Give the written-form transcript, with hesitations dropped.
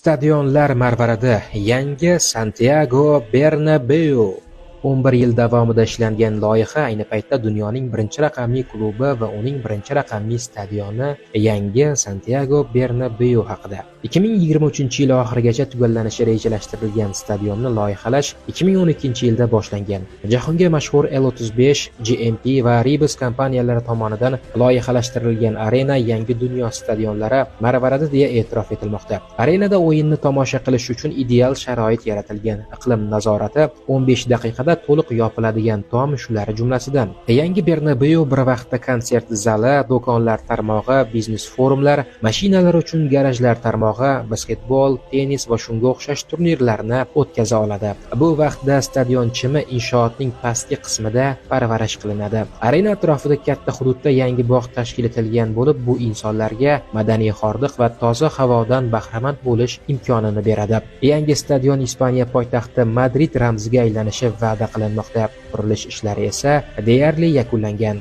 Stadionlar marvaridi yangi Santiago Bernabeu. 11 yil davomida ishlangan loyiha ayni paytda dunyoning birinchi raqamli klubi va uning birinchi raqamli stadioni yangi Santiago Bernabeu haqida. 2023-yil oxirigacha tugallanishi rejalashtirilgan stadionni loyihalash 2012-yilda boshlangan. Jahonga mashhur L35, GMP va Ribus kompaniyalari tomonidan loyihalashtirilgan arena yangi dunyo stadionlari marvaridi deya e'tirof etilmoqda. Arenada o'yinni tomosha qilish uchun ideal sharoit yaratilgan. Iqlim nazorati 15 daqiqada to'liq yopiladigan tom shular jumlasidan. Yangi Bernabeu bir vaqtda konsert zali, do'konlar tarmog'i, biznes forumlar, mashinalar uchun garajlar tarmog'i, basketbol, tennis va shunga o'xshash turnirlarni o'tkaza oladi. Bu vaqtda stadion chimi inshootning pastki qismida parvarish qilinadi. Arena atrofida katta hududda yangi bog' tashkil etilgan bo'lib, bu insonlarga madaniy hordiq va toza havodan bahramand bo'lish imkonini beradi. Yangi stadion Ispaniya poytaxti Madrid ramziga aylanishi va'da qilinmoqda. Qurilish ishlari esa deyarli yakunlangan.